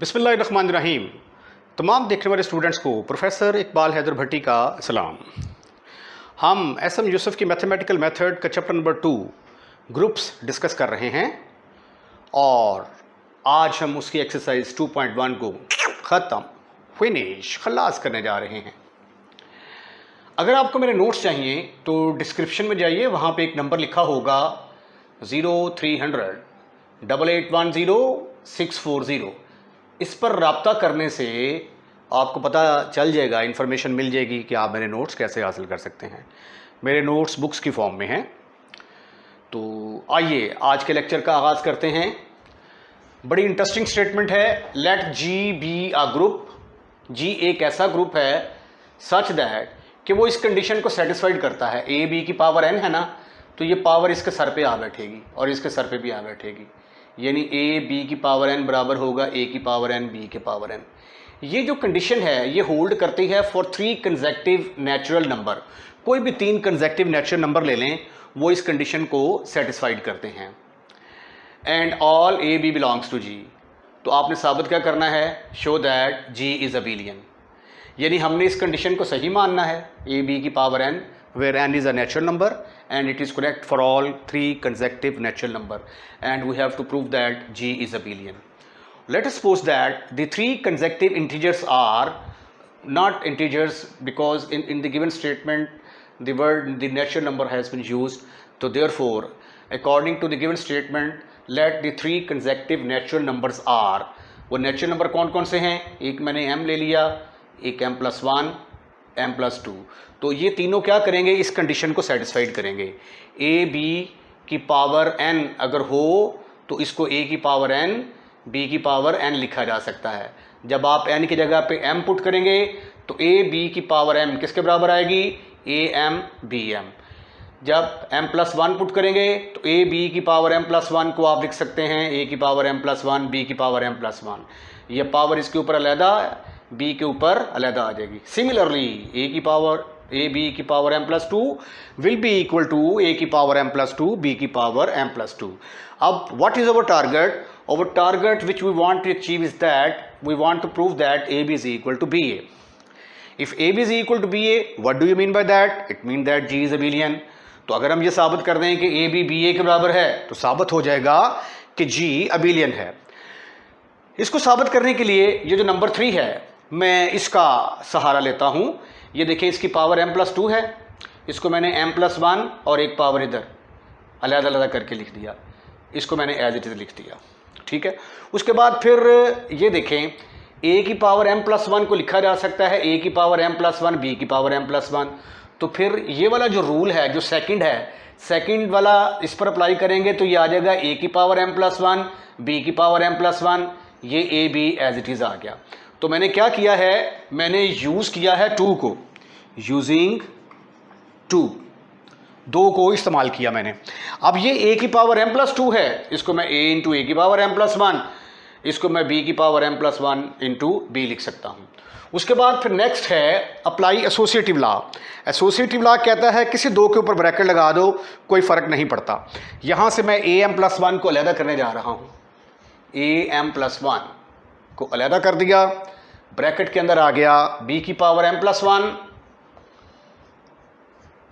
बिस्मिल्लाहिर्रहमानिर्रहीम। तमाम देखने वाले स्टूडेंट्स को प्रोफेसर इकबाल हैदर भट्टी का सलाम। हम एस.एम. यूसुफ की मैथमेटिकल मेथड का चैप्टर नंबर 2 ग्रुप्स डिस्कस कर रहे हैं और आज हम उसकी एक्सरसाइज 2.1 को ख़त्म फिनिश खलास करने जा रहे हैं। अगर आपको मेरे नोट्स चाहिए तो डिस्क्रिप्शन में जाइए, वहाँ पे एक नंबर लिखा होगा 0300 8810 640। इस पर रब्ता करने से आपको पता चल जाएगा, इन्फॉर्मेशन मिल जाएगी कि आप मेरे नोट्स कैसे हासिल कर सकते हैं। मेरे नोट्स बुक्स की फॉर्म में हैं। तो आइए आज के लेक्चर का आगाज़ करते हैं। बड़ी इंटरेस्टिंग स्टेटमेंट है, let G be a group. G एक ऐसा ग्रुप है सच दैट कि वो इस कंडीशन को सेटिस्फाइड करता है। ए बी की पावर एन है ना, तो ये पावर इसके सर पे आ बैठेगी और इसके सर पे भी आ बैठेगी, यानी ए बी की पावर एन बराबर होगा ए की पावर एन बी के पावर एन। ये जो कंडीशन है ये होल्ड करती है फॉर 3 कंसेक्टिव नेचुरल नंबर। कोई भी 3 कंसेक्टिव नेचुरल नंबर ले लें, वो इस कंडीशन को सेटिस्फाइड करते हैं। And all a b belongs to G. तो आपने साबित क्या करना है, show that G is abelian. यानी हमने इस कंडीशन को सही मानना है, ए बी की power n where n is a natural number and it is correct for all 3 consecutive natural number, and we have to prove that g is abelian. Let us suppose that the 3 consecutive integers are not integers, because in the given statement the natural number has been used. So therefore according to the given statement, let the 3 consecutive natural numbers are, वो natural number कौन कौन से हैं, एक मैंने m ले लिया, एक m+1 m+2। तो ये तीनों क्या करेंगे, इस कंडीशन को सेटिस्फाइड करेंगे। ए बी की पावर n अगर हो तो इसको a की पावर n b की पावर n लिखा जा सकता है। जब आप n की जगह पे m पुट करेंगे तो a b की पावर m किसके बराबर आएगी, am bm। जब m+1 पुट करेंगे तो a b की पावर m+1 को आप लिख सकते हैं a की पावर m+1 b की पावर m+1। ये पावर इसके ऊपर अलहदा, b के ऊपर अलहदा आ जाएगी। सिमिलरली a की पावर ए बी की power m+2 will be equal to a की पावर m+2 b की पावर m+2। अब what is our target? Our target which we want to achieve is that we want to prove that a b is equal to ba. If a b is equal to ba, what do you mean by that? It means that g is abelian. तो अगर हम ये साबित कर दें कि a b ba के बराबर है तो साबित हो जाएगा कि g abelian है। इसको साबित करने के लिए ये जो नंबर 3 है मैं इसका सहारा लेता हूँ। ये देखिए इसकी पावर m+2 है, इसको मैंने m+1 और एक पावर इधर अलग अलग करके लिख दिया, इसको मैंने एज इट इज़ लिख दिया, ठीक है। उसके बाद फिर ये देखें a की पावर m+1 को लिखा जा सकता है a की पावर m+1 b की पावर m+1। तो फिर ये वाला जो रूल है जो सेकंड है, सेकंड वाला इस पर अप्लाई करेंगे तो ये आ जाएगा a की पावर m+1 b की पावर m+1, ये a b as it is आ गया। तो मैंने क्या किया है, मैंने यूज़ किया है 2 को, यूजिंग 2 को इस्तेमाल किया मैंने। अब ये a की पावर m+2 है, इसको मैं a इंटू ए की पावर m+1, इसको मैं b की पावर m+1 इंटू b लिख सकता हूँ। उसके बाद फिर नेक्स्ट है apply associative law. Associative law कहता है किसी 2 के ऊपर ब्रैकेट लगा दो, कोई फ़र्क नहीं पड़ता। यहाँ से मैं am+1 को अलहदा करने जा रहा हूँ, am+1 को अलहदा कर दिया, ब्रैकेट के अंदर आ गया b की power m+1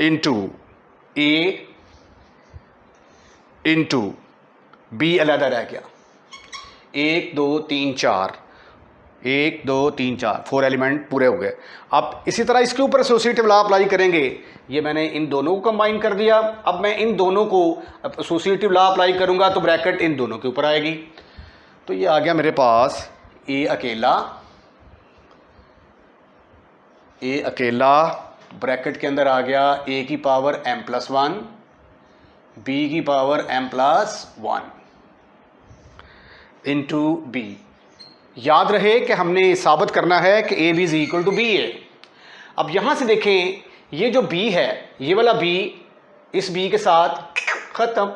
into a into b अलहदा रह गया। 1 2 3 4 1 2 3 4 4 एलिमेंट पूरे हो गए। अब इसी तरह इसके ऊपर एसोसिएटिव लॉ अप्लाई करेंगे। ये मैंने इन दोनों को कंबाइन कर दिया। अब मैं इन दोनों को एसोसिएटिव लॉ अप्लाई करूंगा तो ब्रैकेट इन दोनों के ऊपर आएगी। तो ये आ गया मेरे पास ए अकेला ब्रैकेट के अंदर आ गया a की पावर m+1 b की पावर m+1 इंटू b। याद रहे कि हमने साबित करना है कि a b is equal to b है। अब यहां से देखें ये जो b है, ये वाला b इस b के साथ ख़त्म,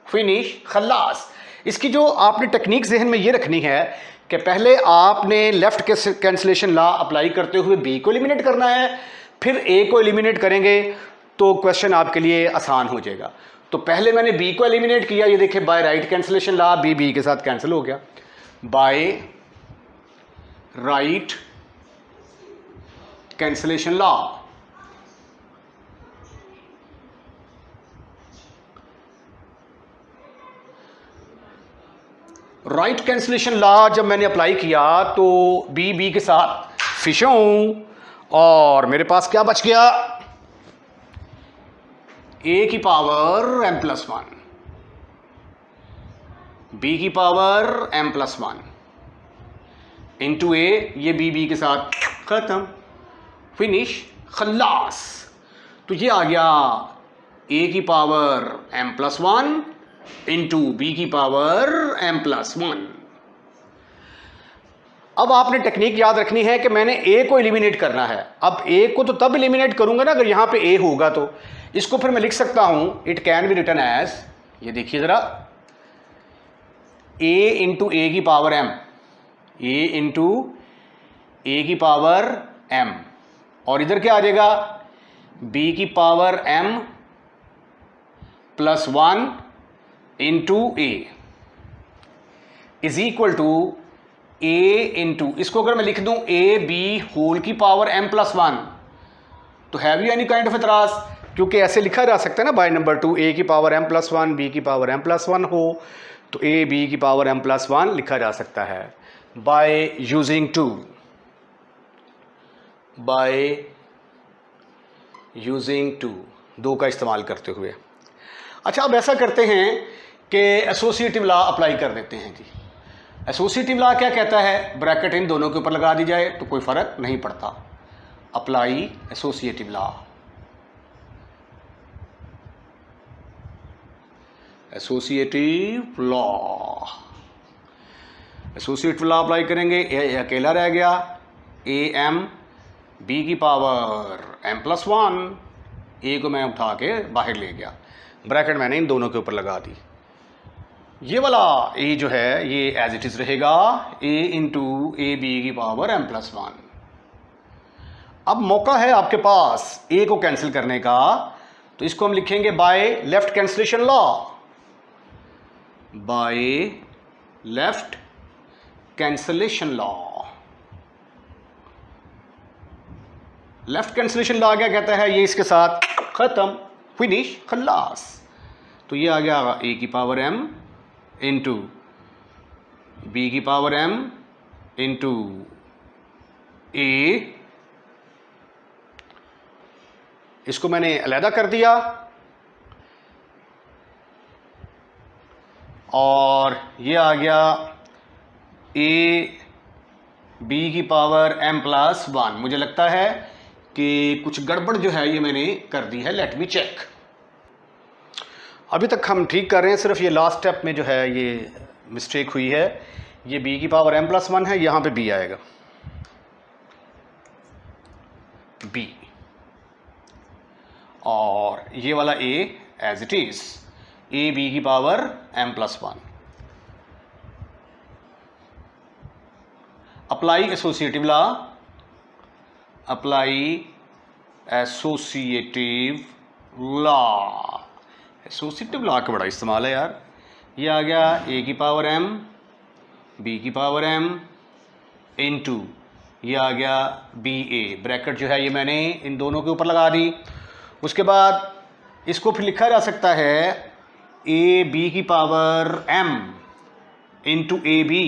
फिनिश, खल्लास। इसकी जो आपने टेक्निक जहन में ये रखनी है कि पहले आपने लेफ्ट कैंसिलेशन लॉ अप्लाई करते हुए b को एलिमिनेट करना है, फिर a को एलिमिनेट करेंगे तो क्वेश्चन आपके लिए आसान हो जाएगा। तो पहले मैंने b को एलिमिनेट किया, ये देखिए by right cancellation law b के साथ कैंसिल हो गया, by right cancellation law. Right cancellation law जब मैंने अप्लाई किया तो बी के साथ फिशों और मेरे पास क्या बच गया, ए की power m plus one, b की power m plus one into a, ये बी के साथ खत्म, फिनिश, खल्लास। तो ये आ गया ए की power m plus one into b की पावर m प्लस वन। अब आपने टेक्निक याद रखनी है कि मैंने ए को एलिमिनेट करना है। अब ए को तो तब एलिमिनेट करूंगा ना अगर यहां पे ए होगा, तो इसको फिर मैं लिख सकता हूं, it can be written as, ये देखिए जरा, ए इंटू ए की power m, a into a की पावर m, और इधर क्या आ जाएगा, b की power m plus one into a is equal to a into, इसको अगर मैं लिख दूं ए बी होल की पावर m प्लस वन, तो have you any kind of एतराज, क्योंकि ऐसे लिखा जा सकता है ना बाय नंबर टू, ए की power m plus one, b की पावर m प्लस वन हो तो ए बी की पावर m प्लस वन लिखा जा सकता है by using two, by using two, दो का इस्तेमाल करते हुए। अच्छा, अब ऐसा करते हैं कि एसोसिएटिव लॉ अप्लाई कर देते हैं जी। एसोसिएटिव लॉ क्या कहता है, ब्रैकेट इन दोनों के ऊपर लगा दी जाए तो कोई फर्क नहीं पड़ता। Apply associative law, associative law, associative law apply करेंगे, ये अकेला रह गया, ए एम बी की पावर m प्लस वन, ए को मैं उठा के बाहर ले गया, ब्रैकेट मैंने इन दोनों के ऊपर लगा दी। ये वाला ए जो है ये एज इट इज रहेगा, ए इंटू ए बी की पावर m प्लस वन। अब मौका है आपके पास ए को कैंसिल करने का, तो इसको हम लिखेंगे bye left cancellation law, bye left cancellation law. Left cancellation law क्या कहता है, ये इसके साथ खत्म, फिनिश, खल्लास। तो ये आ गया ए की पावर m इंटू बी की पावर m इंटू ए, इसको मैंने अलहदा कर दिया, और ये आ गया ए बी की पावर m प्लस वन। मुझे लगता है कि कुछ गड़बड़ जो है ये मैंने कर दी है, लेट मी चेक। अभी तक हम ठीक कर रहे हैं, सिर्फ ये लास्ट स्टेप में जो है ये मिस्टेक हुई है। ये b की पावर m प्लस वन है, यहाँ पे b आएगा, b, और ये वाला a as it is, a b की power m plus one. Apply associative law, apply associative law, associative law का बड़ा इस्तेमाल है यार। ये आ गया ए की पावर m, बी की पावर m इंटू, ये आ गया बी ए, ब्रैकेट जो है ये मैंने इन दोनों के ऊपर लगा दी। उसके बाद इसको फिर लिखा जा सकता है ए बी की power m into a b,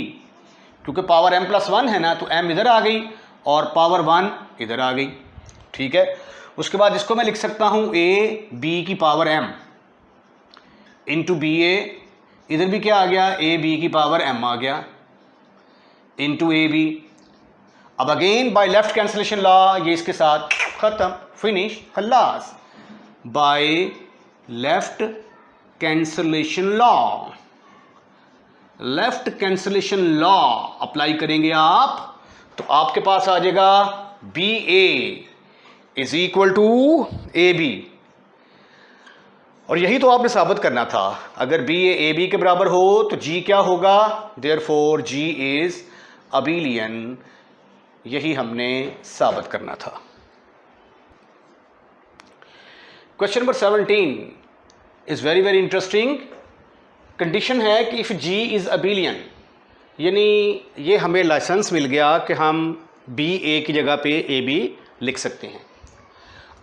क्योंकि पावर m प्लस वन है ना, तो m इधर आ गई और पावर वन इधर आ गई, ठीक है। उसके बाद इसको मैं लिख सकता हूँ ए बी की power m into b a, इधर भी क्या आ गया, ए बी की पावर m आ गया इंटू ए बी। अब again by left cancellation law, ये इसके साथ खत्म, फिनिश, खल्लास, by left cancellation law. Left cancellation law apply करेंगे आप, तो आपके पास आ जाएगा b a is equal to a b, और यही तो आपने साबित करना था। अगर बी ए बी के बराबर हो तो जी क्या होगा, देयरफॉर जी इज अबेलियन, यही हमने साबित करना था। Question number 17 is very very interesting. Condition है कि इफ जी इज अबेलियन, यानी ये हमें लाइसेंस मिल गया कि हम बी ए की जगह पे ए बी लिख सकते हैं।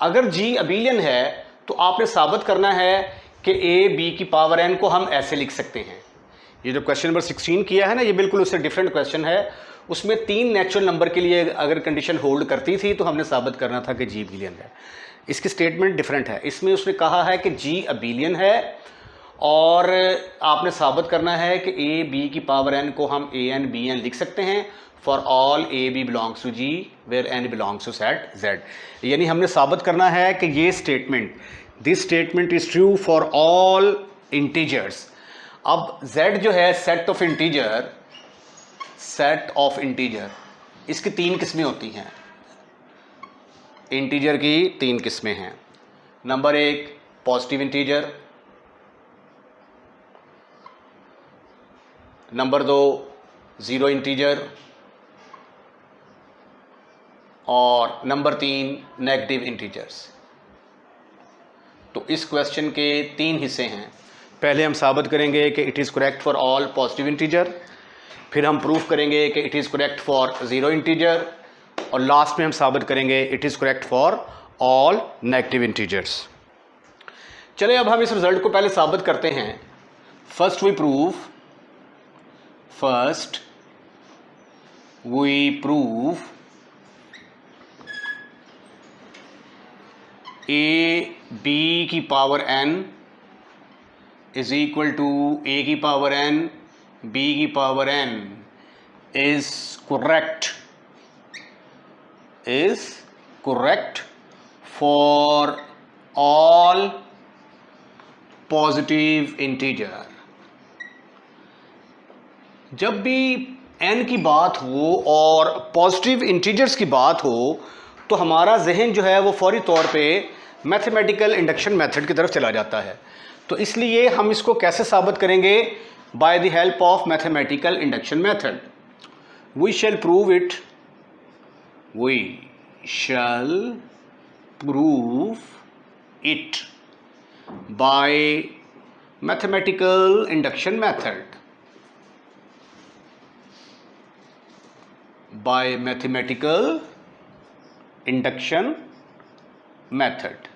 अगर जी अबिलियन है तो आपने साबित करना है कि ए बी की पावर एन को हम ऐसे लिख सकते हैं। ये जो क्वेश्चन नंबर 16 किया है ना, ये बिल्कुल उससे डिफरेंट क्वेश्चन है। उसमें 3 नेचुरल नंबर के लिए अगर कंडीशन होल्ड करती थी तो हमने साबित करना था कि जी अबिलियन है। इसकी स्टेटमेंट डिफरेंट है। इसमें उसने कहा है कि जी अबिलियन है और आपने साबित करना है कि ए बी की पावर एन को हम ए एन बी एन लिख सकते हैं for all a b belongs to G where n belongs to set Z. यानी हमने साबित करना है कि ये statement, this statement is true for all integers. अब z जो है set of integer, set of integer, इसकी 3 किस्में होती हैं। इंटीजर की 3 किस्में हैं। Number 1 positive integer, number 2 zero integer और नंबर 3 नेगेटिव इंटीजर्स। तो इस क्वेश्चन के 3 हिस्से हैं। पहले हम साबित करेंगे कि it is correct for all positive integer, फिर हम प्रूफ करेंगे कि it is correct for zero integer और लास्ट में हम साबित करेंगे it is correct for all negative integers. चलिए अब हम इस रिजल्ट को पहले साबित करते हैं। First we prove a b की power n is equal to a की पावर एन बी की power n is correct for all positive integer. जब भी n की बात हो और पॉजिटिव इंटीजर्स की बात हो तो हमारा जहन जो है वो फौरी तौर पे मैथमेटिकल इंडक्शन मेथड की तरफ चला जाता है। तो इसलिए हम इसको कैसे साबित करेंगे? By the help of mathematical induction method. We shall prove it by mathematical induction method. By mathematical induction method.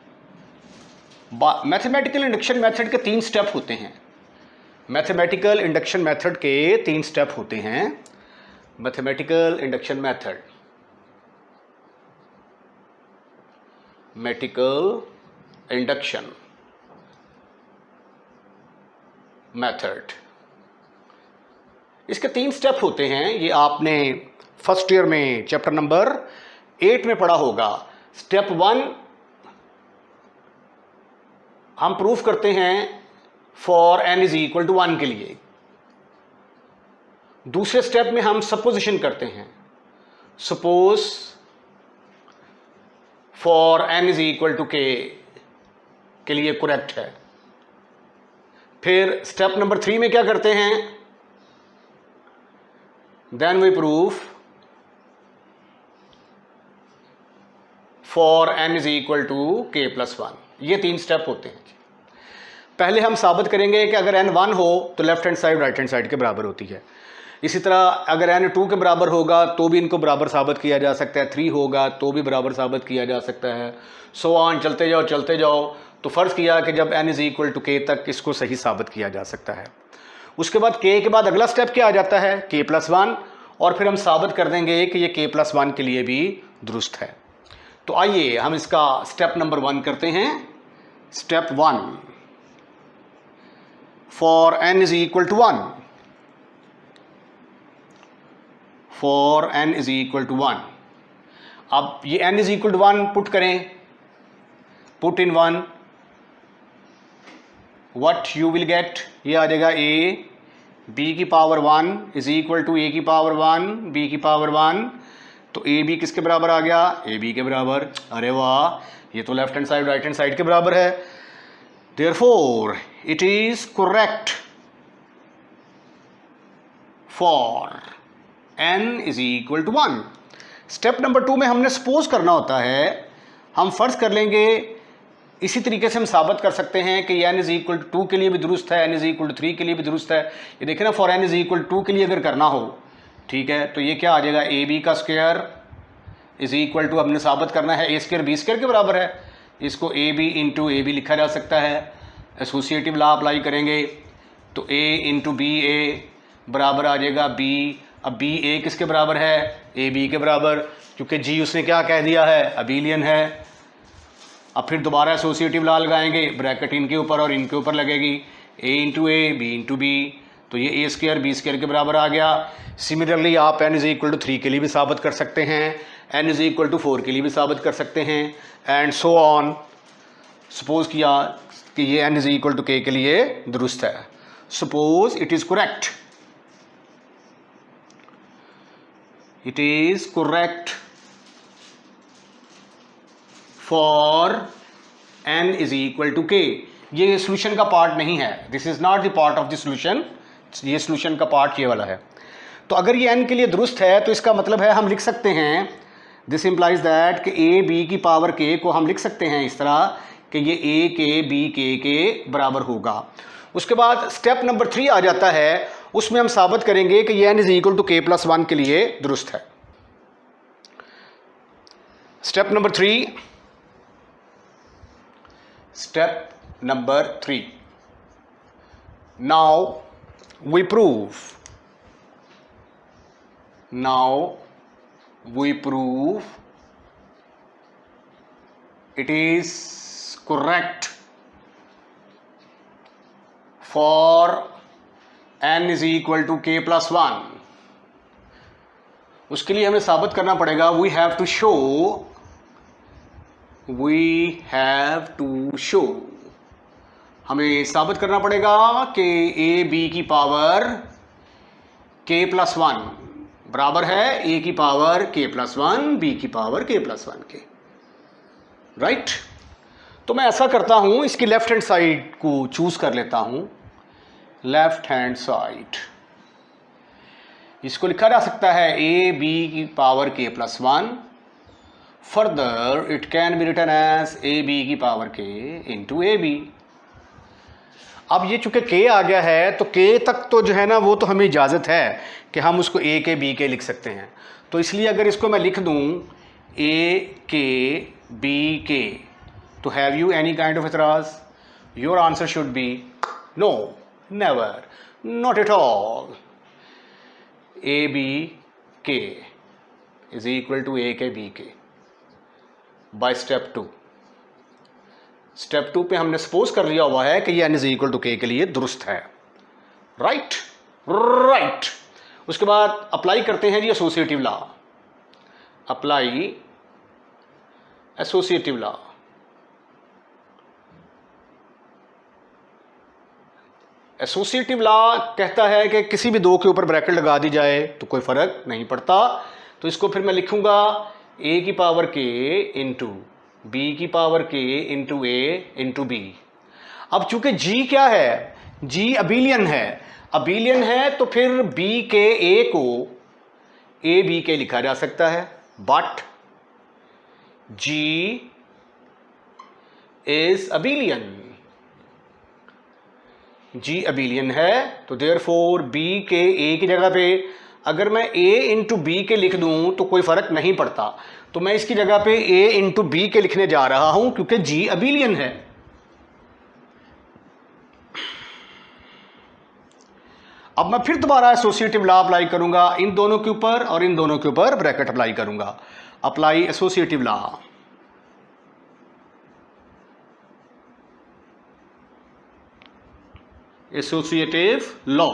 Mathematical induction method के 3 स्टेप होते हैं। मैथमेटिकल इंडक्शन मेथड के 3 स्टेप होते हैं। Mathematical induction method, mathematical induction method, इसके 3 step होते हैं। ये आपने फर्स्ट ईयर में चैप्टर नंबर 8 में पढ़ा होगा। स्टेप 1 हम प्रूफ करते हैं for n is equal to 1 के लिए। दूसरे स्टेप में हम सपोजिशन करते हैं, suppose for n is equal to k के लिए करेक्ट है। फिर स्टेप नंबर 3 में क्या करते हैं? Then we proof for n is equal to k plus 1। ये 3 स्टेप होते हैं। पहले हम साबित करेंगे कि अगर n 1 हो तो left hand side right hand side के बराबर होती है। इसी तरह अगर n 2 के बराबर होगा तो भी इनको बराबर साबित किया जा सकता है। 3 होगा तो भी बराबर साबित किया जा सकता है। सो ऑन चलते जाओ। तो फ़र्ज़ किया कि जब n is equal to k तक इसको सही साबित किया जा सकता है। उसके बाद k के बाद अगला स्टेप क्या आ जाता है? k plus 1। और फिर हम साबित कर देंगे कि ये k प्लस 1 के लिए भी दुरुस्त है। तो आइए हम इसका स्टेप नंबर 1 करते हैं। Step 1 for n is equal to 1, for n is equal to 1। अब ये n is equal to 1 put करें, put in 1, what you will get, ये आ जाएगा a b की power 1 is equal to a की पावर 1 b की power 1। तो ए बी किसके बराबर आ गया? ए बी के बराबर। अरे वाह, ये तो left hand side right hand side के बराबर है। Therefore it is correct for n is equal to 1। Step number 2 में हमने सपोज करना होता है। हम फर्ज कर लेंगे इसी तरीके से हम साबित कर सकते हैं कि n इज इक्वल टू 2 के लिए भी दुरुस्त है, n इज इक्वल टू 3 के लिए भी दुरुस्त है। ये देखें ना, for n is equal to 2 के लिए अगर करना हो, ठीक है, तो ये क्या आ जाएगा, ए बी का स्क्वायर इज इक्वल टू, हमने साबित करना है ए स्क्वायर बी स्क्वायर के बराबर है, इसको a b into a b लिखा जा सकता है। एसोसिएटिव लॉ अप्लाई करेंगे तो a इंटू बी ए बराबर आ जाएगा b। अब b a किसके बराबर है, a b के बराबर, क्योंकि g उसने क्या कह दिया है, अबेलियन है। अब फिर दोबारा एसोसिएटिव लॉ लगाएंगे, ब्रैकेट इनके ऊपर और इनके ऊपर लगेगी, a into a b into b, तो ये a स्क्वायर बी स्क्वायर के बराबर आ गया। सिमिलरली आप n इज इक्वल टू 3 के लिए भी साबित कर सकते हैं, n इज इक्वल टू 4 के लिए भी साबित कर सकते हैं, एंड सो ऑन। सपोज किया कि ये n is equal to k के लिए दुरुस्त है। Suppose it is correct, it is correct for n is equal to k। ये सोल्यूशन का पार्ट नहीं है, this is not the part of the solution, ये सोल्यूशन का पार्ट ये वाला है। तो अगर ये n के लिए दुरुस्त है तो इसका मतलब है हम लिख सकते हैं, दिस इंप्लाइज दैट कि a b की पावर k को हम लिख सकते हैं इस तरह कि ये a k b k के बराबर होगा। उसके बाद स्टेप नंबर 3 आ जाता है, उसमें हम साबित करेंगे कि ये n is equal to k plus 1 के लिए दुरुस्त है। Step number 3, step number 3, now we prove, now we prove it is correct for n is equal to k plus 1। उसके लिए हमें साबित करना पड़ेगा, we have to show, we have to show, हमें साबित करना पड़ेगा कि a b की पावर k प्लस 1 बराबर है a की पावर k प्लस 1 b की पावर k प्लस 1 के, राइट। तो मैं ऐसा करता हूं, इसकी लेफ्ट हैंड साइड को चूज कर लेता हूं, लेफ्ट हैंड साइड, इसको लिखा जा सकता है a b की power k plus 1, further it can be written as a b की power k into a b. अब ये चूंकि k आ गया है तो k तक तो जो है ना वो तो हमें इजाज़त है कि हम उसको a के b के लिख सकते हैं। तो इसलिए अगर इसको मैं लिख दूं a k b k, तो have you any kind of एतराज? Your answer should be no, never, not at all. A b k is equal to a k b के बाय स्टेप 2। स्टेप 2 पे हमने सपोज कर लिया हुआ है कि ये n इज इक्वल टू के लिए दुरुस्त है, राइट, राइट। उसके बाद अप्लाई करते हैं जी associative law, apply associative law. Associative law कहता है कि किसी भी दो के ऊपर ब्रैकेट लगा दी जाए तो कोई फर्क नहीं पड़ता। तो इसको फिर मैं लिखूंगा a की पावर k इंटू बी की पावर k इंटू ए इंटू बी। अब चूंकि g क्या है, g अबेलियन है, अबेलियन है तो फिर b के a को a b के लिखा जा सकता है, but g is abelian, g abelian है तो देयरफॉर b के a की जगह पे अगर मैं a इंटू बी के लिख दूं तो कोई फर्क नहीं पड़ता। तो मैं इसकी जगह पे a इंटू बी के लिखने जा रहा हूं क्योंकि g अबेलियन है। अब मैं फिर दोबारा एसोसिएटिव लॉ अप्लाई करूंगा इन दोनों के ऊपर और इन दोनों के ऊपर ब्रैकेट अप्लाई करूंगा। Apply associative law, associative law,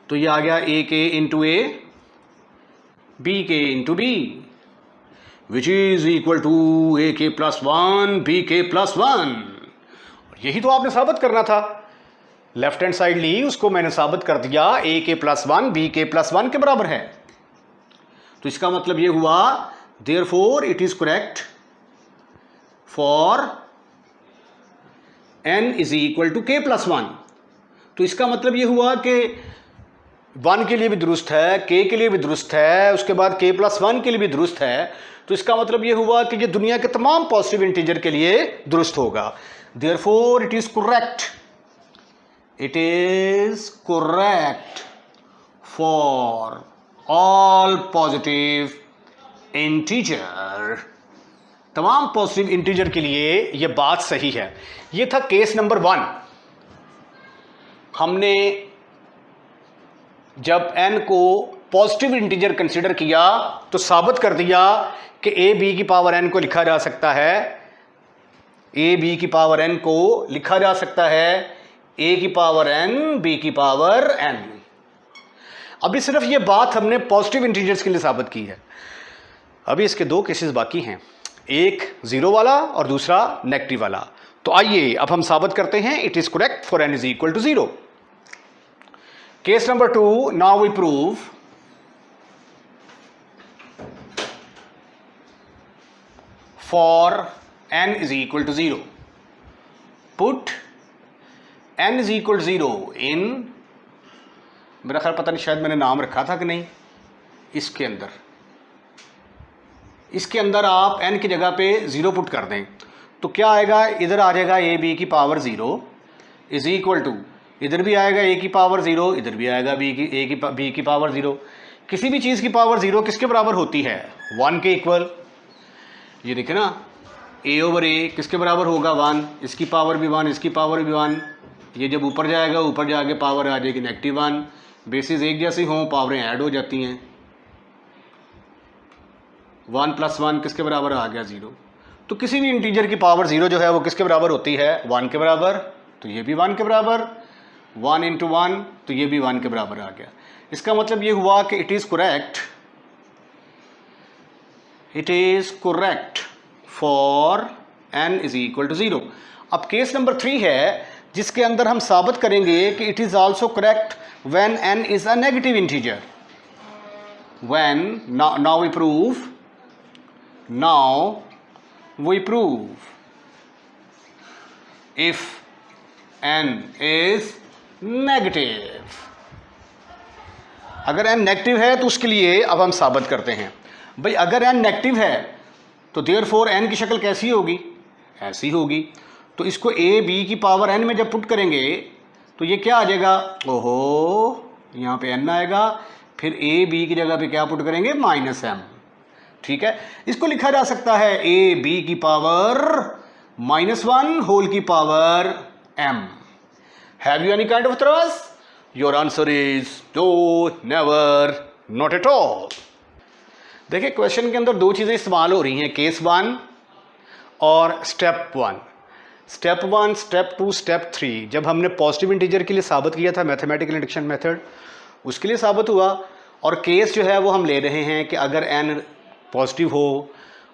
तो ये आ गया a k into a b k into b which is equal to a k plus 1 B के प्लस 1। यही तो आपने साबित करना था, लेफ्ट हैंड साइड ली, उसको मैंने साबित कर दिया ए के प्लस 1 बी के प्लस 1 के बराबर है। तो इसका मतलब ये हुआ therefore it is correct for n is equal to k plus 1। तो इसका मतलब ये हुआ कि 1 के लिए भी दुरुस्त है, k के लिए भी दुरुस्त है, उसके बाद k+1 के लिए भी दुरुस्त है, तो इसका मतलब ये हुआ कि ये दुनिया के तमाम पॉजिटिव इंटीजर के लिए दुरुस्त होगा। Therefore it is correct, it is correct for all positive integer. तमाम पॉजिटिव इंटीजर के लिए ये बात सही है। ये था केस नंबर 1। हमने जब n को पॉजिटिव इंटीजर कंसीडर किया तो साबित कर दिया कि a b की पावर n को लिखा जा सकता है, a b की पावर n को लिखा जा सकता है a की पावर n b की पावर n। अभी सिर्फ ये बात हमने पॉजिटिव इंटीजर्स के लिए साबित की है। अभी इसके 2 केसेस बाकी हैं, एक 0 वाला और दूसरा नेगेटिव वाला। तो आइए अब हम साबित करते हैं it is correct for n is equal to 0। Case number 2, now we prove for n is equal to 0. Put n is equal to 0 in, मेरा ख्याल पता नहीं शायद मैंने नाम रखा था कि नहीं, इसके अंदर आप n की जगह पे 0 पुट कर दें तो क्या आएगा, इधर आ जाएगा a b की पावर 0 इज इक्वल टू, इधर भी आएगा a की पावर 0, इधर भी आएगा b की पावर 0। किसी भी चीज़ की पावर 0 किसके बराबर होती है, 1 के इक्वल। ये देखे ना, a/a किसके बराबर होगा, 1, इसकी पावर भी 1, इसकी पावर भी 1। ये जब ऊपर जाएगा, ऊपर जाके पावर आ जाएगी -1। बेसिस एक जैसी हों, पावरें ऐड हो जाती हैं। 1 + 1 किसके बराबर आ गया, 0। तो किसी भी इंटीजर की पावर 0 जो है वो किसके बराबर होती है, 1 के बराबर। तो ये भी 1 के बराबर, 1 × 1, तो ये भी 1 के बराबर आ गया। इसका मतलब ये हुआ कि it is correct for n is equal to 0। अब केस नंबर 3 है जिसके अंदर हम साबित करेंगे कि it is also correct when n is a negative integer. Now we prove if n is negative. अगर n नेगेटिव है तो उसके लिए अब हम साबित करते हैं। भाई अगर n नेगेटिव है तो देयरफॉर n की शक्ल कैसी होगी, ऐसी होगी। तो इसको a b की पावर n में जब पुट करेंगे तो ये क्या आ जाएगा, ओहो, यहाँ पे n आएगा, फिर a b की जगह पे क्या पुट करेंगे, -m। ठीक है, इसको लिखा जा सकता है a b की पावर -1 होल की power m। Have you any kind of trust? Your answer is no, never, not at all. देखिए क्वेश्चन के अंदर 2 चीज़ें इस्तेमाल हो रही हैं, केस 1 और स्टेप 1। स्टेप 1, स्टेप 2, स्टेप 3 जब हमने पॉजिटिव इंटीजर के लिए साबित किया था मैथमेटिकल इंडक्शन मेथड, उसके लिए साबित हुआ। और केस जो है वो हम ले रहे हैं कि अगर n पॉजिटिव हो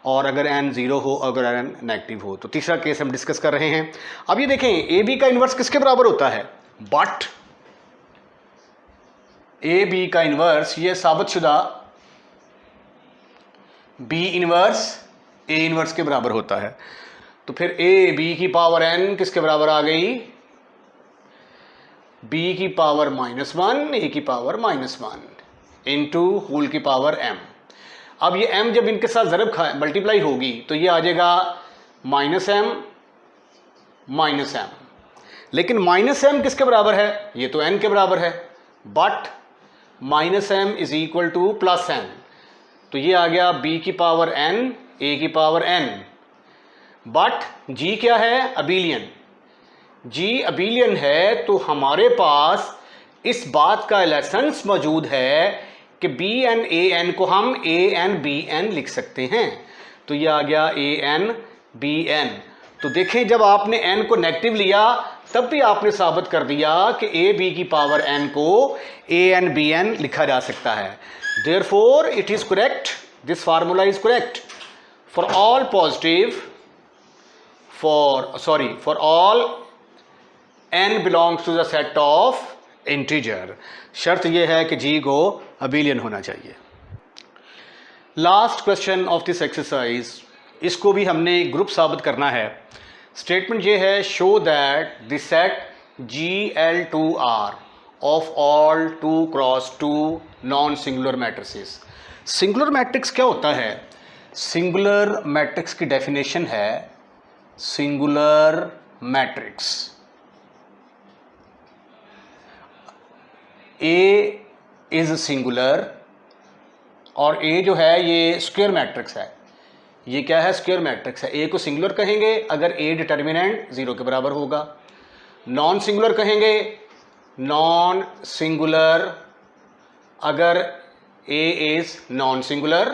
और अगर n 0 हो, अगर n नेगेटिव हो। तो तीसरा केस हम डिस्कस कर रहे हैं। अब ये देखें ए बी का इन्वर्स किसके बराबर होता है, बट ए बी का इन्वर्स ये साबितशुदा बी इन्वर्स ए इन्वर्स के बराबर होता है। तो फिर ए बी की पावर n किसके बराबर आ गई, b की पावर -1 a की पावर -1 इंटू होल की पावर m। अब ये m जब इनके साथ ज़रब मल्टीप्लाई होगी तो ये आ जाएगा -m। लेकिन -m किसके बराबर है, ये तो n के बराबर है, but -m is equal to +n। तो ये आ गया b की पावर n a की पावर n। बट g क्या है, अबीलियन। g अबीलियन है तो हमारे पास इस बात का लाइसेंस मौजूद है कि bn an को हम an bn लिख सकते हैं। तो ये आ गया an bn। तो देखें जब आपने n को नेगेटिव लिया तब भी आपने साबित कर दिया कि a b की पावर n को an bn लिखा जा सकता है। Therefore it is correct, this formula is correct for all positive, for all n belongs to the set of integer। शर्त यह है कि g को अबीलियन होना चाहिए। Last question of this exercise, इसको भी हमने ग्रुप साबित करना है। स्टेटमेंट ये है, show that the set GL2R of all 2 cross 2 non singular matrices. Singular matrix क्या होता है? सिंगुलर मैट्रिक्स की डेफिनेशन है, singular matrix A is singular, और ए जो है ये स्क्वायर मैट्रिक्स है। ये क्या है? स्क्वायर मैट्रिक्स है। ए को सिंगुलर कहेंगे अगर ए डिटर्मिनेंट 0 के बराबर होगा। नॉन सिंगुलर कहेंगे, नॉन सिंगुलर अगर ए इज नॉन सिंगुलर।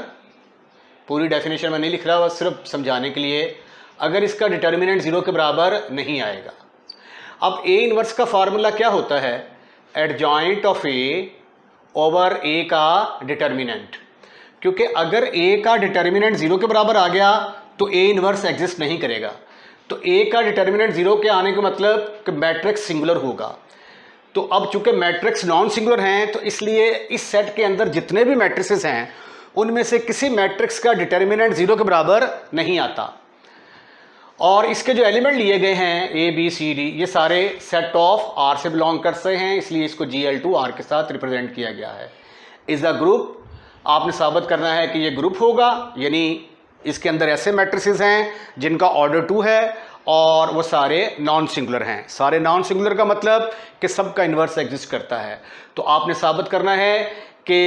पूरी डेफिनेशन में नहीं लिख रहा, बस सिर्फ समझाने के लिए। अगर इसका डिटर्मिनेंट 0 के बराबर नहीं आएगा। अब ए इनवर्स का फार्मूला क्या होता है? एडजॉइंट ऑफ ए ओवर ए का डिटर्मिनेंट। क्योंकि अगर ए का डिटर्मिनेंट 0 के बराबर आ गया तो ए इनवर्स एग्जिस्ट नहीं करेगा। तो ए का डिटर्मिनेंट 0 के आने का मतलब कि मैट्रिक्स सिंगुलर होगा। तो अब चूंकि मैट्रिक्स नॉन सिंगुलर हैं तो इसलिए इस सेट के अंदर जितने भी मैट्रिसेस हैं उनमें से किसी मैट्रिक्स का डिटर्मिनेंट 0 के बराबर नहीं आता। और इसके जो एलिमेंट लिए गए हैं ए बी सी डी, ये सारे सेट ऑफ आर से बिलोंग करते हैं, इसलिए इसको GL2 आर के साथ रिप्रेजेंट किया गया है। Is a group. आपने साबित करना है कि ये ग्रुप होगा, यानी इसके अंदर ऐसे मैट्रिसेस हैं जिनका ऑर्डर 2 है और वो सारे नॉन सिंगुलर हैं। सारे नॉन सिंगुलर का मतलब कि सबका इन्वर्स एग्जिस्ट करता है। तो आपने साबित करना है कि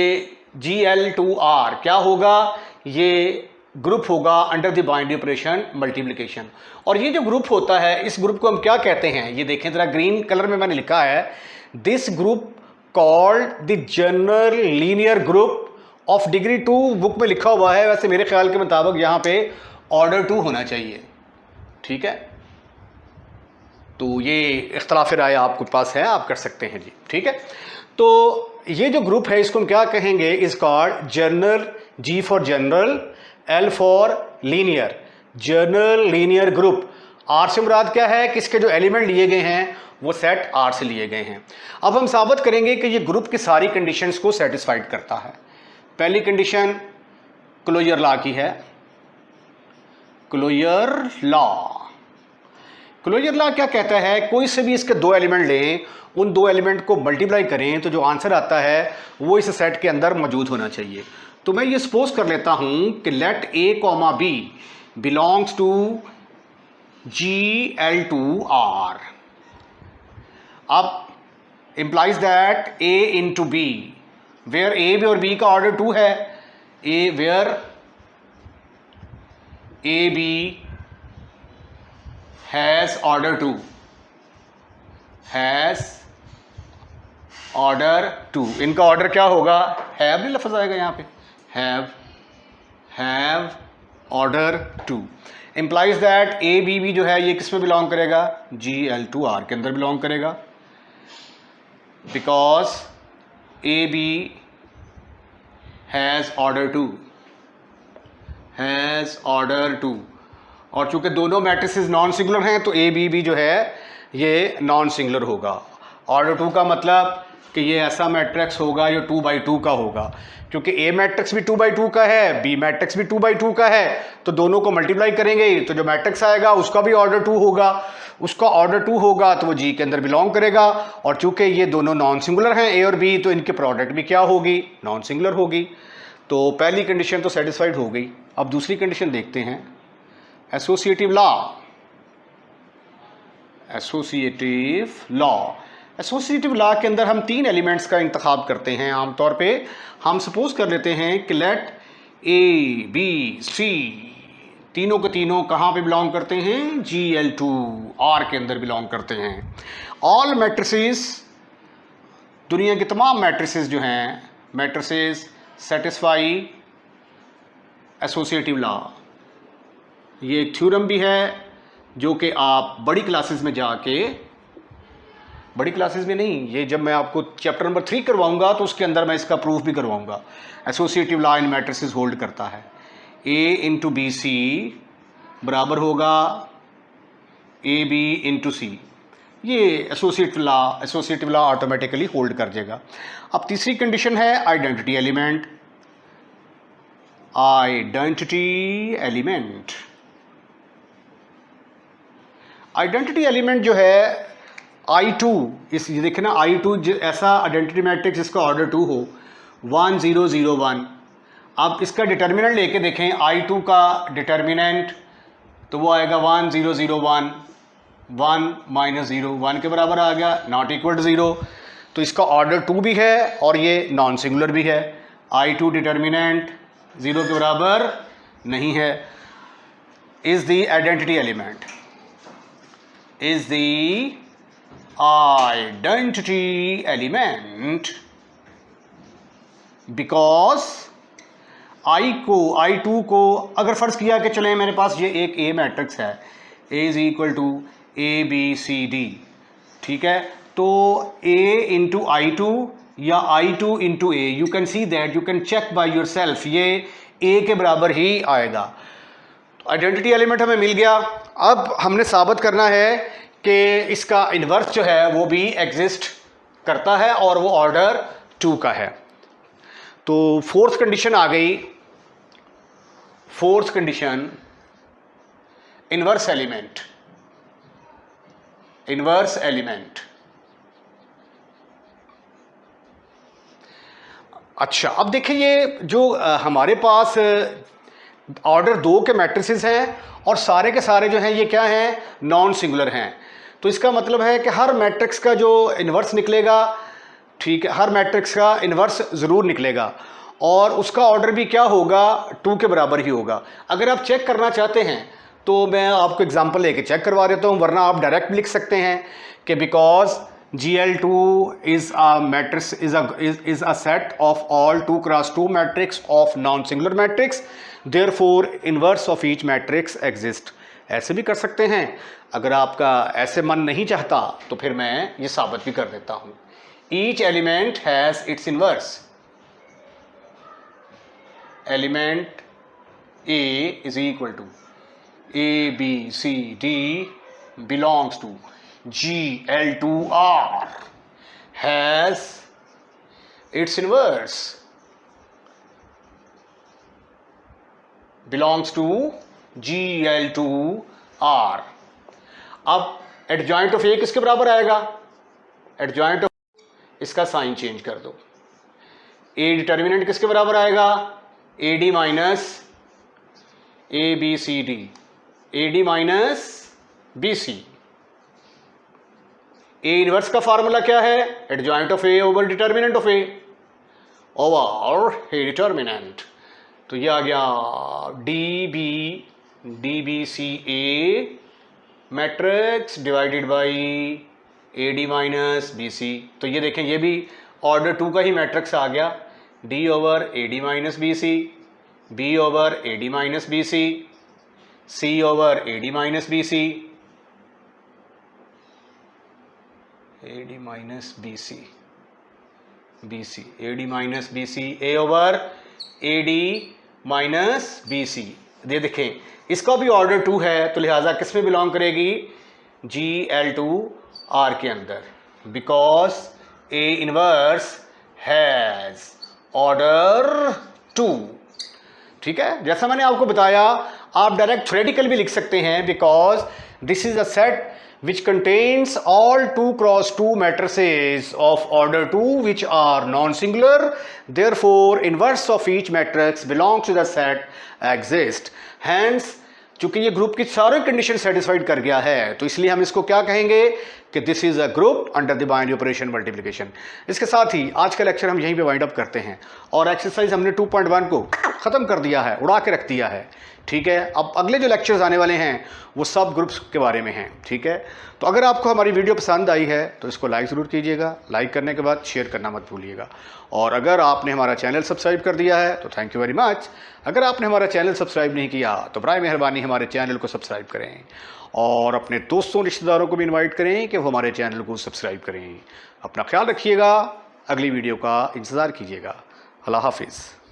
GL2R क्या होगा? ये ग्रुप होगा under the binary operation multiplication. और ये जो ग्रुप होता है, इस ग्रुप को हम क्या कहते हैं? ये देखें ज़रा, ग्रीन कलर में मैंने लिखा है, this group called the general linear group of degree 2। Book में लिखा हुआ है, वैसे मेरे ख्याल के मुताबिक यहाँ पे ऑर्डर 2 होना चाहिए। ठीक है, तो ये इख्तलाफ राय आपके पास है, आप कर सकते हैं जी। ठीक है, तो ये जो ग्रुप है इसको हम क्या कहेंगे? Is called general, G for general, L for linear, general linear group. R से मुराद क्या है कि इसके जो एलिमेंट लिए गए हैं वो सेट R से लिए गए हैं। अब हम साबित करेंगे कि ये ग्रुप की सारी कंडीशंस को सेटिस्फाइड करता है। पहली कंडीशन क्लोजर लॉ की है, क्लोजर लॉ। क्लोजर लॉ क्या कहता है? कोई से भी इसके 2 एलिमेंट लें, उन 2 एलिमेंट को मल्टीप्लाई करें तो जो आंसर आता है वो इस सेट के अंदर मौजूद होना चाहिए। तो मैं ये सपोज कर लेता हूं कि let A, B belongs to GL2R। अब implies that A into B, where A और B का ऑर्डर 2 है, where AB has order 2, has order 2। इनका ऑर्डर क्या होगा? हैव नहीं लफ्ज आएगा यहाँ पे, have order 2। Implies that a b भी जो है ये किस में बिलोंग करेगा? GL2R के अंदर बिलोंग करेगा, because a b has order 2, has order 2। और चूंकि दोनों मैट्रिसेस नॉन सिंगुलर हैं तो ए बी भी जो है ये नॉन सिंगुलर होगा। ऑर्डर 2 का मतलब कि ये ऐसा मैट्रिक्स होगा जो 2/2 का होगा, क्योंकि ए मैट्रिक्स भी 2/2 का है, बी मैट्रिक्स भी 2/2 का है। तो दोनों को मल्टीप्लाई करेंगे तो जो मैट्रिक्स आएगा उसका भी ऑर्डर 2 होगा, उसका ऑर्डर 2 होगा तो वो जी के अंदर बिलोंग करेगा। और चूंकि ये दोनों नॉन सिंगुलर हैं ए और बी, तो इनके प्रोडक्ट भी क्या होगी? नॉन सिंगुलर होगी। तो पहली कंडीशन तो सेटिस्फाइड हो गई। अब दूसरी कंडीशन देखते हैं, associative law. Associative law, associative law के अंदर हम 3 एलिमेंट्स का इंतखाब करते हैं। आमतौर पे हम सपोज कर लेते हैं कि लेट A, B, C तीनों के तीनों कहाँ पे बिलोंग करते हैं? GL2R के अंदर बिलोंग करते हैं। ऑल मैट्रिसेस, दुनिया के तमाम मैट्रिसेस जो हैं, मैट्रिसेस सेटिस्फाई एसोसिएटिव लॉ। ये एक थ्योरम भी है जो कि आप बड़ी क्लासेस में जाके, बड़ी क्लासेस में नहीं, ये जब मैं आपको चैप्टर नंबर 3 करवाऊंगा तो उसके अंदर मैं इसका प्रूफ भी करवाऊंगा। Associative law in matrices hold करता है। A इंटू बी सी बराबर होगा AB इंटू सी। ये एसोसिएटिव लॉ ऑटोमेटिकली होल्ड कर देगा। अब तीसरी कंडीशन है identity element. Identity element, identity element जो है I2 इस ये देखें ना I2 ऐसा आइडेंटिटी मैट्रिक्स जिसका ऑर्डर 2 हो 1 0 0 1। अब इसका डिटर्मिनेंट लेके देखें I2 का डिटर्मिनेंट तो वो आएगा 1 0 0 1 1 माइनस 0 1 के बराबर आ गया नॉट इक्वल टू 0। तो इसका ऑर्डर 2 भी है और ये नॉन सिंगुलर भी है। I2 डिटर्मिनेंट 0 के बराबर नहीं है। Is the identity element is the identity element because I2 को अगर फ़र्ज़ किया कि चले मेरे पास ये एक A मैट्रिक्स है A is equal to ABCD, ठीक है, तो A इंटू I2 या I2 into A, you can see that, you can check by yourself, ये A के बराबर ही आएगा। आइडेंटिटी एलिमेंट हमें मिल गया। अब हमने साबित करना है कि इसका इन्वर्स जो है वो भी एग्जिस्ट करता है और वो ऑर्डर 2 का है। तो फोर्थ कंडीशन आ गई, fourth condition inverse element, inverse element. अच्छा, अब देखिए ये जो हमारे पास ऑर्डर 2 के मैट्रिसेस हैं और सारे के सारे जो हैं ये क्या हैं, नॉन सिंगुलर हैं। तो इसका मतलब है कि हर मैट्रिक्स का जो इन्वर्स निकलेगा, ठीक है, हर मैट्रिक्स का इन्वर्स ज़रूर निकलेगा और उसका ऑर्डर भी क्या होगा, 2 के बराबर ही होगा। अगर आप चेक करना चाहते हैं तो मैं आपको एग्जांपल लेके चेक करवा देता हूँ, वरना आप डायरेक्ट लिख सकते हैं कि because GL2 is a matrix is a set of all 2 cross 2 matrix of non-singular matrix, therefore inverse of each matrix exist। ऐसे भी कर सकते हैं। अगर आपका ऐसे मन नहीं चाहता तो फिर मैं ये साबित भी कर देता हूँ। Each element has its inverse। Element A is equal to A B C D belongs to GL2R has its inverse belongs to GL2R। अब एडजॉइंट ऑफ ए किसके बराबर आएगा, एडजॉइंट ऑफ, इसका साइन चेंज कर दो, ए डिटर्मिनेंट किसके बराबर आएगा, AD minus ABCD, AD minus BC। A inverse का फार्मूला क्या है, adjoint of A over determinant of A over A determinant. तो ये आ गया DBCA matrix divided by AD minus BC। तो ये देखें ये भी ऑर्डर 2 का ही मैट्रिक्स आ गया, D over AD minus BC, B over AD minus BC, C over AD minus BC, AD minus BC, AD minus BC, A over AD minus BC। ये देखें इसका भी ऑर्डर 2 है, तो लिहाजा किस में बिलोंग करेगी, GL2R के अंदर, because A inverse has order 2। ठीक है, जैसा मैंने आपको बताया आप डायरेक्ट थ्योरेटिकल भी लिख सकते हैं, because this is a set which contains all 2 cross 2 matrices of order 2 which are non-singular, therefore inverse of each matrix belongs to the set exist। hence चूंकि ये ग्रुप की सारी कंडीशन सेटिस्फाइड कर गया है तो इसलिए हम इसको क्या कहेंगे कि this is a group under the binary operation multiplication. इसके साथ ही आज का लेक्चर हम यहीं पे वाइंड अप करते हैं और एक्सरसाइज हमने 2.1 को ख़त्म कर दिया है, उड़ा के रख दिया है। ठीक है, अब अगले जो लेक्चर्स आने वाले हैं वो सब ग्रुप्स के बारे में हैं। ठीक है, तो अगर आपको हमारी वीडियो पसंद आई है तो इसको लाइक ज़रूर कीजिएगा, लाइक करने के बाद शेयर करना मत भूलिएगा। और अगर आपने हमारा चैनल सब्सक्राइब कर दिया है तो थैंक यू वेरी मच। अगर आपने हमारा चैनल सब्सक्राइब नहीं किया तो बराए मेहरबानी हमारे चैनल को सब्सक्राइब करें और अपने दोस्तों रिश्तेदारों को भी इनवाइट करें कि वो हमारे चैनल को सब्सक्राइब करें। अपना ख्याल रखिएगा, अगली वीडियो का इंतज़ार कीजिएगा। अल्लाह हाफिज़।